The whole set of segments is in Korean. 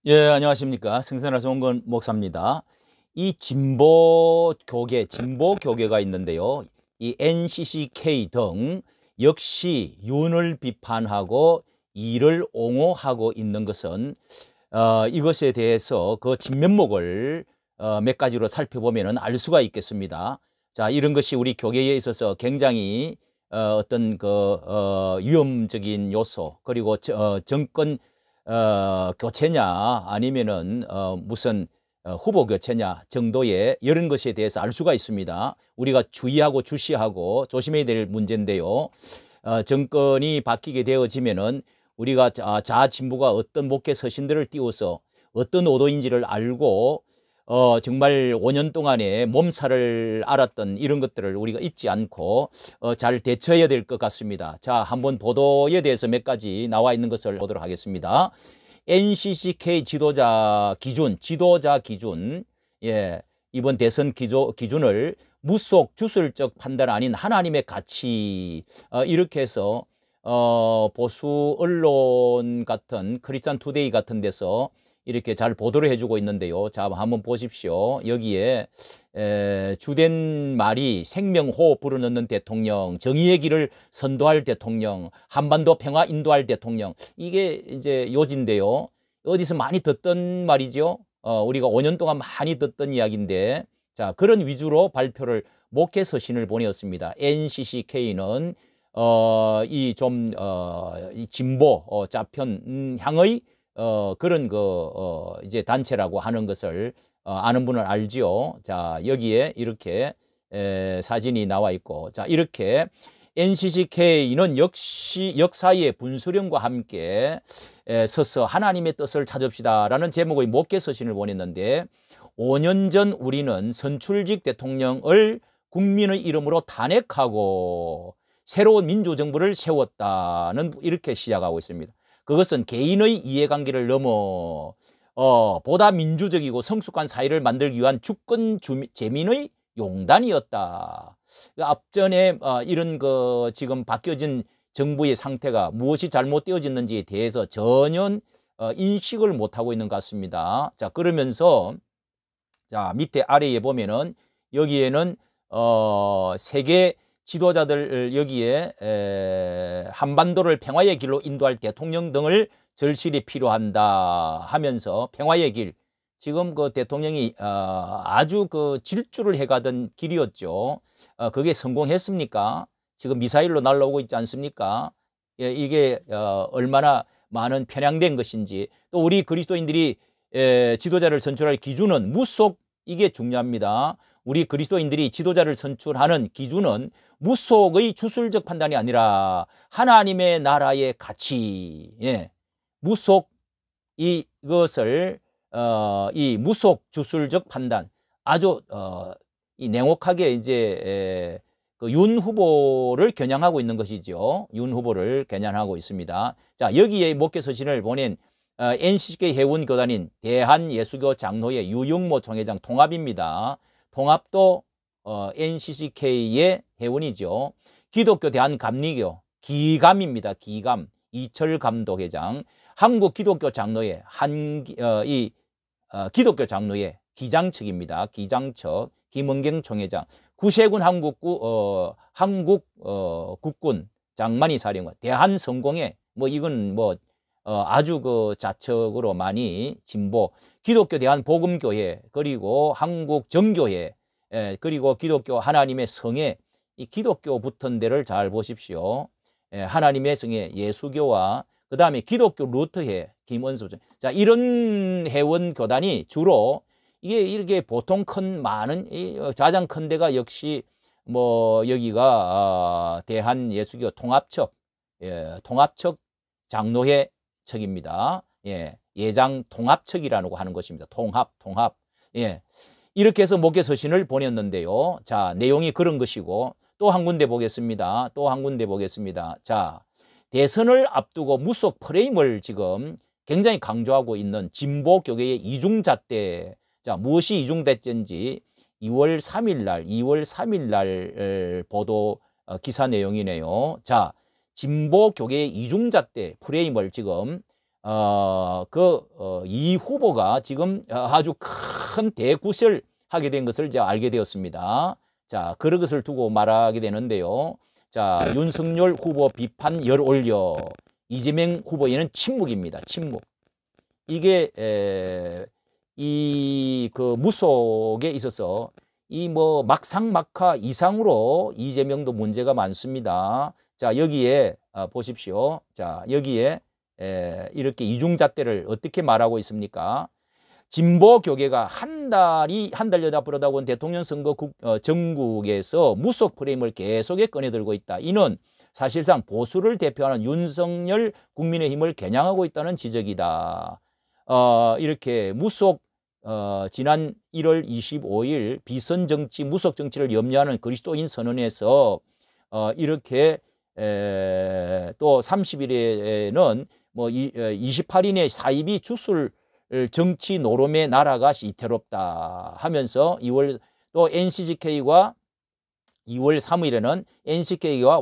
예, 안녕하십니까. 승선화 송건 목사입니다. 이 진보 교계가 있는데요. 이 NCCK 등 역시 윤을 비판하고 이를 옹호하고 있는 것은 이것에 대해서 그 진면목을 몇 가지로 살펴보면 알 수가 있겠습니다. 자, 이런 것이 우리 교계에 있어서 굉장히 어떤 위험적인 요소, 그리고 정권 교체냐 아니면은 무슨 후보 교체냐 정도의 이런 것에 대해서 알 수가 있습니다. 우리가 주의하고 주시하고 조심해야 될 문제인데요. 정권이 바뀌게 되어지면은 우리가 자진보가 어떤 목회 서신들을 띄워서 어떤 오도인지를 알고 정말 5년 동안에 몸살을 앓았던 이런 것들을 우리가 잊지 않고 잘 대처해야 될 것 같습니다. 자, 한번 보도에 대해서 몇 가지 나와 있는 것을 보도록 하겠습니다. NCCK 지도자 기준, 예, 이번 대선 기준을 무속 주술적 판단 아닌 하나님의 가치, 이렇게 해서 보수 언론 같은 크리스찬 투데이 같은 데서 이렇게 잘 보도를 해주고 있는데요. 자, 한번 보십시오. 여기에 주된 말이 생명호흡 불어넣는 대통령, 정의의 길을 선도할 대통령, 한반도 평화 인도할 대통령. 이게 이제 요지인데요. 어디서 많이 듣던 말이죠. 우리가 5년 동안 많이 듣던 이야기인데, 자, 그런 위주로 발표를 목회 서신을 보내었습니다. NCCK는 이 진보 좌편 향의 그런 이제 단체라고 하는 것을 아는 분은 알지요. 자, 여기에 이렇게 사진이 나와 있고, 자, 이렇게 NCCK는 역시 역사의 분수령과 함께 서서 하나님의 뜻을 찾읍시다라는 제목의 목회 서신을 보냈는데, 5년 전 우리는 선출직 대통령을 국민의 이름으로 탄핵하고 새로운 민주정부를 세웠다는 이렇게 시작하고 있습니다. 그것은 개인의 이해관계를 넘어 보다 민주적이고 성숙한 사회를 만들기 위한 주권 재민의 용단이었다. 앞전에 이런 지금 바뀌어진 정부의 상태가 무엇이 잘못되어졌는지에 대해서 전혀 인식을 못하고 있는 것 같습니다. 자, 그러면서 자, 밑에 아래에 보면은 여기에는 세계 지도자들 여기에 한반도를 평화의 길로 인도할 대통령 등을 절실히 필요한다 하면서 평화의 길, 지금 그 대통령이 아주 질주를 해가던 길이었죠. 그게 성공했습니까? 지금 미사일로 날라오고 있지 않습니까? 예, 이게 얼마나 많은 편향된 것인지, 또 우리 그리스도인들이 지도자를 선출할 기준은 무속, 이게 중요합니다. 우리 그리스도인들이 지도자를 선출하는 기준은 무속의 주술적 판단이 아니라 하나님의 나라의 가치, 예, 무속, 이것을 이 무속 주술적 판단, 아주 이 냉혹하게 이제 윤 후보를 겨냥하고 있는 것이죠. 윤 후보를 겨냥하고 있습니다. 자, 여기에 목회 서신을 보낸 NCK 해운교단인 대한예수교 장로회 유영모 총회장 통합입니다. 통합도 NCCK의 회원이죠. 기독교 대한감리교 기감입니다. 기감 이철 감독회장, 한국 기독교 장로회 기독교 장로회 기장측입니다. 기장측 김은경 총회장, 구세군 한국 국군 장만희 사령관, 대한성공회, 뭐 이건 뭐 아주 좌측으로 많이 진보, 기독교 대한복음교회, 그리고 한국 정교회, 그리고 기독교 하나님의 성회, 이 기독교 붙은 데를 잘 보십시오. 하나님의 성회 예수교와 그 다음에 기독교 루터회 김은수. 자, 이런 회원 교단이 주로 이게 보통 많은 가장 큰 데가 역시 뭐 여기가 대한예수교 통합측, 통합측 장로회 측입니다. 예, 예장 통합측이라고 하는 것입니다. 통합. 예. 이렇게 해서 목회 서신을 보냈는데요. 자, 내용이 그런 것이고, 또 한 군데 보겠습니다. 자, 대선을 앞두고 무속 프레임을 지금 굉장히 강조하고 있는 진보 교계의 이중잣대. 자, 무엇이 이중잣대인지 2월 3일 날 보도 기사 내용이네요. 자, 진보 교계의 이중잣대 프레임을 지금 이 후보가 지금 아주 큰 대구설 하게 된 것을 이제 알게 되었습니다. 자, 그런 것을 두고 말하게 되는데요. 자, 윤석열 후보 비판 열 올려, 이재명 후보에는 침묵입니다. 침묵. 이게 이 그 무속에 있어서 이 뭐 막상막하 이상으로 이재명도 문제가 많습니다. 자, 여기에 보십시오. 자, 여기에 이렇게 이중잣대를 어떻게 말하고 있습니까? 진보 교계가 한 달여다 불어다온 대통령 선거 전국에서 무속 프레임을 계속해 꺼내들고 있다. 이는 사실상 보수를 대표하는 윤석열 국민의힘을 겨냥하고 있다는 지적이다. 이렇게 무속 지난 1월 25일 비선정치 무속 정치를 염려하는 그리스도인 선언에서 이렇게 또 30일에는 뭐 28인의 사입이 주술 정치 노름의 나라가 이태롭다 하면서 2월 또 NCGK와 2월 3일에는 NCK와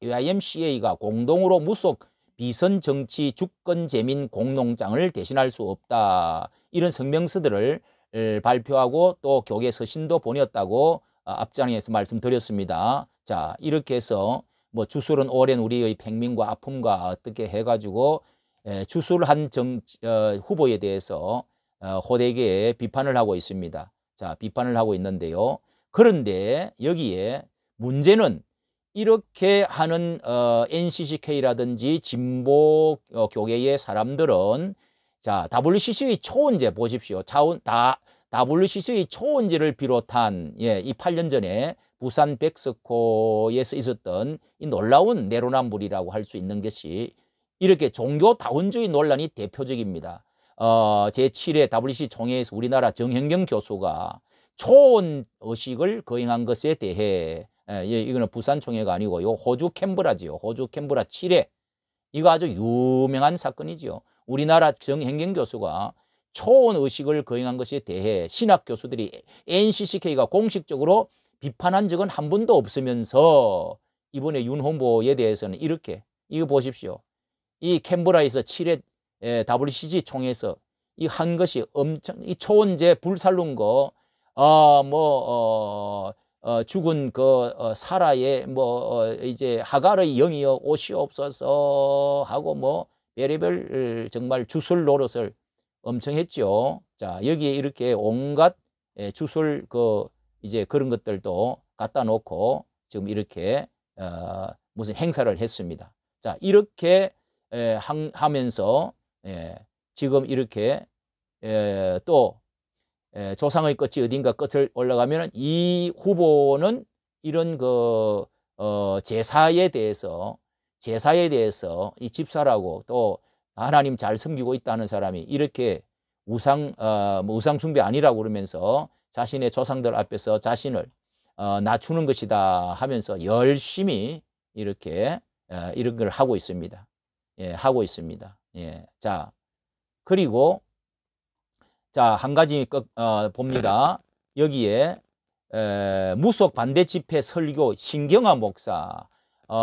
YMCA가 공동으로 무속 비선 정치 주권 재민 공농장을 대신할 수 없다. 이런 성명서들을 발표하고 또 교계 서신도 보냈다고 앞장에서 말씀드렸습니다. 자, 이렇게 해서 뭐 주술은 오랜 우리의 팽민과 아픔과 어떻게 해가지고 주술한 후보에 대해서 호되게 비판을 하고 있습니다. 자, 비판을 하고 있는데요. 그런데 여기에 문제는 이렇게 하는 NCCK라든지 진보 교계의 사람들은 자, WCC의 초원제 보십시오. WCC의 초원제를 비롯한 이 8년 전에 부산 백석호에서 있었던 이 놀라운 내로남불이라고 할 수 있는 것이 이렇게 종교 다원주의 논란이 대표적입니다. 제7회 WCC 총회에서 우리나라 정현경 교수가 초원 의식을 거행한 것에 대해 이거는 부산 총회가 아니고요. 호주 캔버라지요. 호주 캔버라 7회. 이거 아주 유명한 사건이지요. 우리나라 정현경 교수가 초원 의식을 거행한 것에 대해 신학 교수들이 NCCK가 공식적으로 비판한 적은 한 번도 없으면서 이번에 윤 후보에 대해서는 이렇게 이거 보십시오. 이 캔버라에서 7회 WCC 총회에서 이 한 것이 엄청 이 초원제 불살른 거 죽은 사라의 이제 하갈의 영이여 오시옵소서 하고 뭐 별의별 정말 주술 노릇을 엄청 했죠. 자, 여기에 이렇게 온갖 주술 이제 그런 것들도 갖다 놓고 지금 이렇게 무슨 행사를 했습니다. 자, 이렇게 하면서 지금 이렇게 또 조상의 끝이 어딘가 끝을 올라가면 이 후보는 이런 제사에 대해서 이 집사라고 또 하나님 잘 섬기고 있다는 사람이 이렇게 우상 숭배 아니라고 그러면서 자신의 조상들 앞에서 자신을 낮추는 것이다 하면서 열심히 이렇게 이런 걸 하고 있습니다. 하고 있습니다. 자, 그리고 자, 한 가지 봅니다. 여기에 무속 반대 집회 설교 신경화 목사.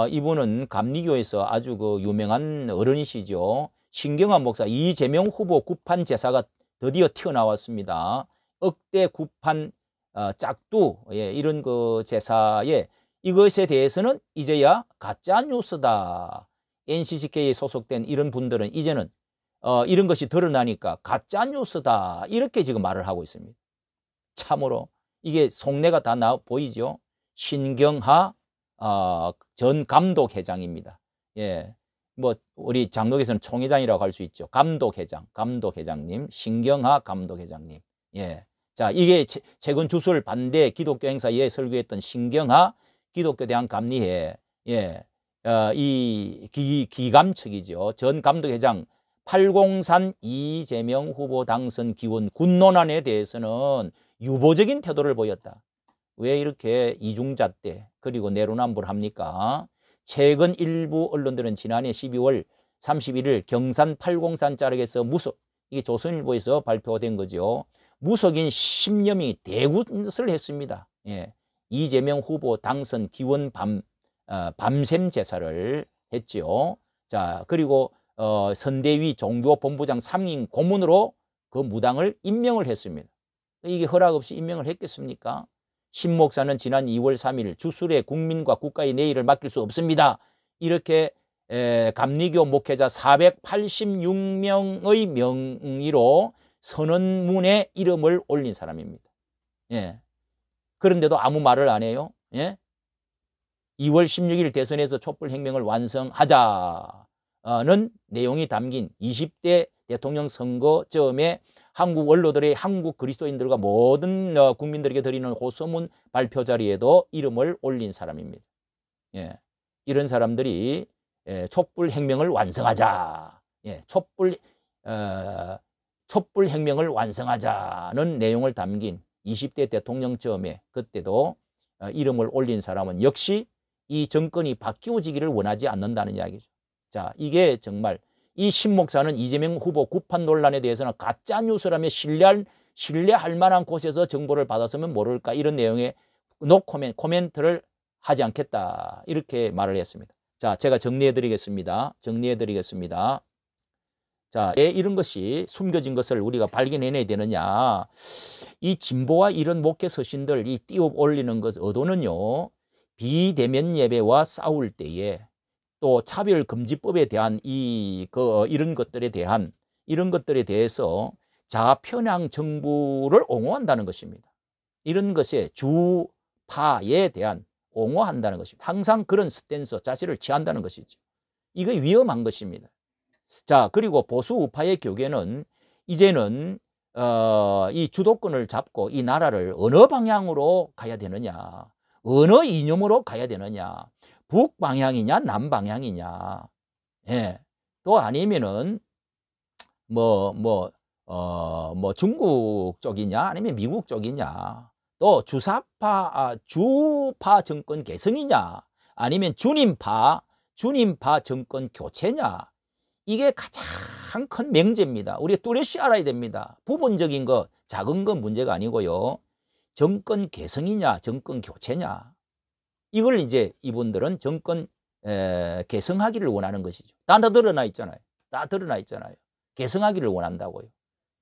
이분은 감리교에서 아주 유명한 어른이시죠. 신경화 목사 이재명 후보 구판 제사가 드디어 튀어나왔습니다. 억대 구판 짝두 이런 제사에 이것에 대해서는 이제야 가짜 뉴스다. NCCK에 소속된 이런 분들은 이제는 이런 것이 드러나니까 가짜 뉴스다 이렇게 지금 말을 하고 있습니다. 참으로 이게 속내가 다 보이죠. 신경하 전 감독회장입니다. 뭐 우리 장로에서는 총회장이라고 할 수 있죠. 감독회장님, 신경하 감독회장님. 자, 이게 최근 주술 반대 기독교 행사에 설교했던 신경하 기독교대학 감리회 이 기감측이죠. 전 감독회장 803 이재명 후보 당선 기원 군논안에 대해서는 유보적인 태도를 보였다. 왜 이렇게 이중잣대 그리고 내로남불합니까? 최근 일부 언론들은 지난해 12월 31일 경산 803 자락에서 무속, 이게 조선일보에서 발표된 거죠. 무속인 10여 명이 대굿을 했습니다. 이재명 후보 당선 기원 밤샘 제사를 했죠. 자, 그리고 선대위 종교본부장 상임 고문으로 그 무당을 임명을 했습니다. 이게 허락 없이 임명을 했겠습니까? 신 목사는 지난 2월 3일 주술에 국민과 국가의 내일을 맡길 수 없습니다. 이렇게 감리교 목회자 486명의 명의로 선언문에 이름을 올린 사람입니다. 예. 그런데도 아무 말을 안 해요. 예? 2월 16일 대선에서 촛불혁명을 완성하자는 내용이 담긴 20대 대통령 선거점에 한국 원로들의 한국 그리스도인들과 모든 국민들에게 드리는 호소문 발표 자리에도 이름을 올린 사람입니다. 예. 이런 사람들이 촛불혁명을 완성하자, 촛불혁명을 완성하자는 내용을 담긴 20대 대통령점에 그때도 이름을 올린 사람은 역시 이 정권이 바뀌어지기를 원하지 않는다는 이야기죠. 자, 이게 정말 이 신 목사는 이재명 후보 구판 논란에 대해서는 가짜 뉴스라며 신뢰할 만한 곳에서 정보를 받았으면 모를까 이런 내용의 코멘트를 하지 않겠다 이렇게 말을 했습니다. 자, 제가 정리해 드리겠습니다. 자, 왜 이런 것이 숨겨진 것을 우리가 발견해내야 되느냐. 이 진보와 이런 목회 서신들 이 띄워 올리는 것 의도는요, 비대면 예배와 싸울 때에 또 차별금지법에 대한 이런 것들에 대해서 좌편향 정부를 옹호한다는 것입니다. 이런 것에 주파에 대한 옹호한다는 것입니다. 항상 그런 스탠스 자세를 취한다는 것이죠. 이거 위험한 것입니다. 자, 그리고 보수 우파의 교계는 이제는 이 주도권을 잡고 이 나라를 어느 방향으로 가야 되느냐, 어느 이념으로 가야 되느냐, 북방향이냐 남방향이냐, 예. 또 아니면은 중국 쪽이냐 아니면 미국 쪽이냐, 또 주파 정권 계승이냐 아니면 주님파 정권 교체냐. 이게 가장 큰 명제입니다. 우리가 뚜렷이 알아야 됩니다. 부분적인 거, 작은 건 문제가 아니고요. 정권 개성이냐, 정권 교체냐. 이걸 이제 이분들은 정권 개성하기를 원하는 것이죠. 다 드러나 있잖아요. 개성하기를 원한다고요.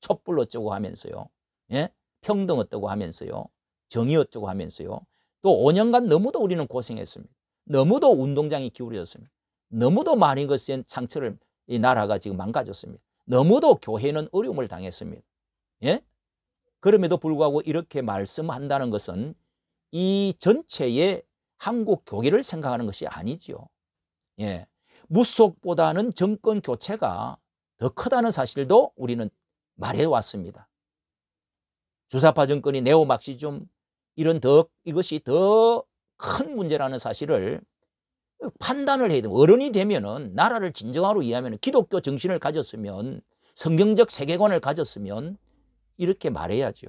촛불 어쩌고 하면서요. 예? 평등 어쩌고 하면서요. 정의 어쩌고 하면서요. 또 5년간 너무도 우리는 고생했습니다. 너무도 운동장이 기울어졌습니다. 너무도 많은 것에 상처를 이 나라가 지금 망가졌습니다. 너무도 교회는 어려움을 당했습니다. 예? 그럼에도 불구하고 이렇게 말씀한다는 것은 이 전체의 한국 교계를 생각하는 것이 아니죠. 예. 무속보다는 정권 교체가 더 크다는 사실도 우리는 말해왔습니다. 주사파 정권이 네오막시즘 이것이 더 큰 문제라는 사실을 판단을 해야 됩니다. 어른이 되면은 나라를 진정으로 이해하면 기독교 정신을 가졌으면 성경적 세계관을 가졌으면 이렇게 말해야죠.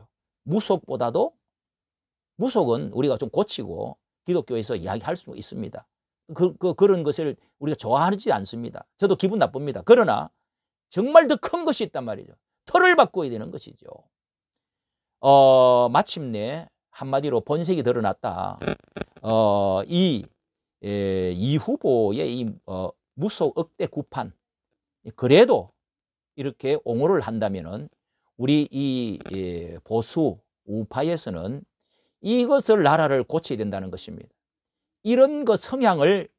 무속은 우리가 좀 고치고 기독교에서 이야기할 수 있습니다. 그런 것을 우리가 좋아하지 않습니다. 저도 기분 나쁩니다. 그러나 정말 더 큰 것이 있단 말이죠. 털을 바꿔야 되는 것이죠. 마침내 한마디로 본색이 드러났다. 이 후보의 무속 억대 구판, 그래도 이렇게 옹호를 한다면은 우리 이 보수 우파에서는 이것을 나라를 고쳐야 된다는 것입니다. 이런 것 성향을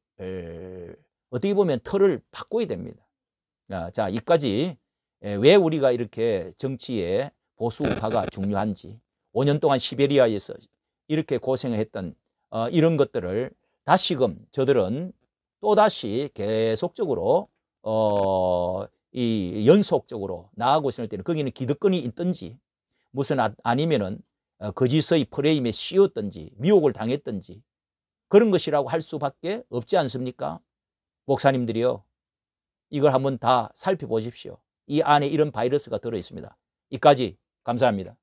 어떻게 보면 틀을 바꿔야 됩니다. 자, 이까지 왜 우리가 이렇게 정치에 보수 우파가 중요한지, 5년 동안 시베리아에서 이렇게 고생을 했던 이런 것들을 다시금 저들은 또다시 계속적으로 이 연속적으로 나아가고 있을 때는 거기는 기득권이 있든지 무슨 아니면은 거짓의 프레임에 씌웠든지 미혹을 당했든지 그런 것이라고 할 수밖에 없지 않습니까? 목사님들이요, 이걸 한번 다 살펴보십시오. 이 안에 이런 바이러스가 들어 있습니다. 이까지 감사합니다.